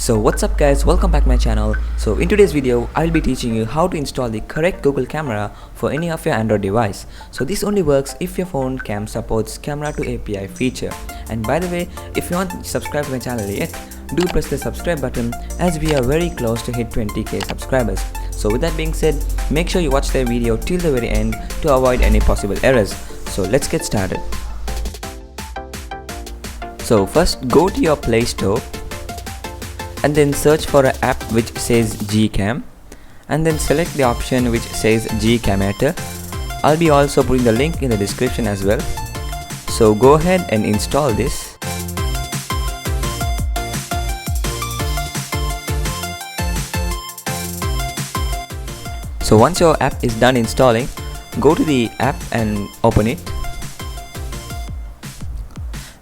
So what's up guys, welcome back to my channel. So in today's video I'll be teaching you how to install the correct Google camera for any of your Android device. So this only works if your phone cam supports camera to API feature. And by the way, if you aren't subscribed to my channel yet, do press the subscribe button as we are very close to hit 20k subscribers. So with that being said, make sure you watch the video till the very end to avoid any possible errors. So let's get started. So first go to your Play Store and then search for an app which says gcam, and then select the option which says gcamator. I'll be also putting the link in the description as well. So go ahead and install this. So once your app is done installing, go to the app and open it.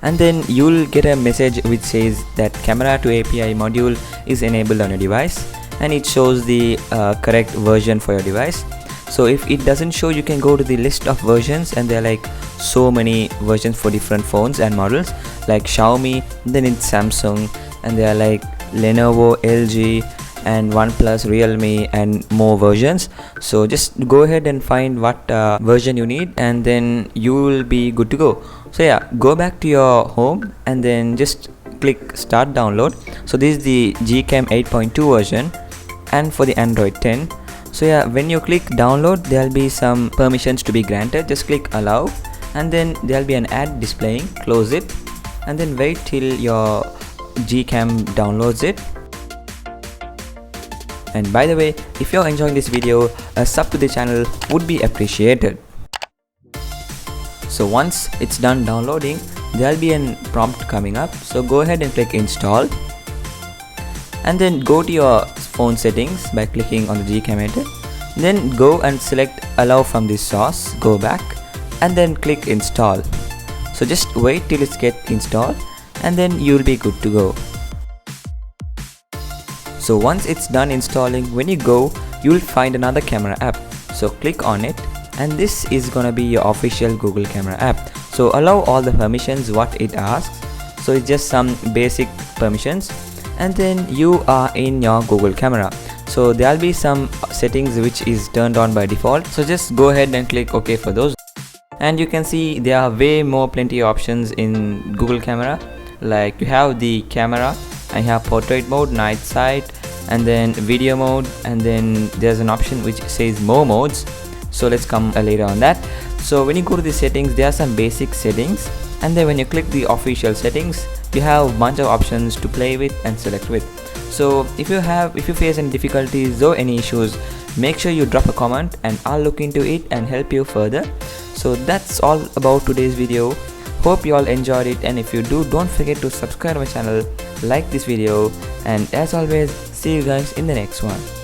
And then you'll get a message which says that camera to API module is enabled on your device, and it shows the correct version for your device. So if it doesn't show, you can go to the list of versions, and there are like so many versions for different phones and models, like Xiaomi, then it's Samsung, and there are like Lenovo, LG, and OnePlus, Realme, and more versions. So just go ahead and find what version you need, and then you will be good to go. So yeah, go back to your home and then just click start download. So this is the gcam 8.2 version and for the Android 10. So yeah, when you click download, there will be some permissions to be granted. Just click allow, and then there will be an ad displaying. Close it and then wait till your gcam downloads it. And by the way, if you're enjoying this video, a sub to the channel would be appreciated. So once it's done downloading, there'll be a prompt coming up. So go ahead and click install, and then go to your phone settings by clicking on the gcamator. Then go and select allow from this source, go back, and then click install. So just wait till it gets installed, and then you'll be good to go. So once it's done installing, when you go, you'll find another camera app. So click on it, and this is gonna be your official Google camera app. So allow all the permissions what it asks. So it's just some basic permissions, and then you are in your Google camera. So there'll be some settings which is turned on by default. So just go ahead and click OK for those. And you can see there are plenty of options in Google camera. Like you have the camera, I have portrait mode, night sight, and then video mode, and then there's an option which says more modes. So let's come later on that. So when you go to the settings, there are some basic settings, and then when you click the official settings, you have a bunch of options to play with and select with. So if you face any difficulties or any issues, make sure you drop a comment and I'll look into it and help you further. So that's all about today's video. Hope you all enjoyed it, and if you do, don't forget to subscribe to my channel, like this video, and as always, see you guys in the next one.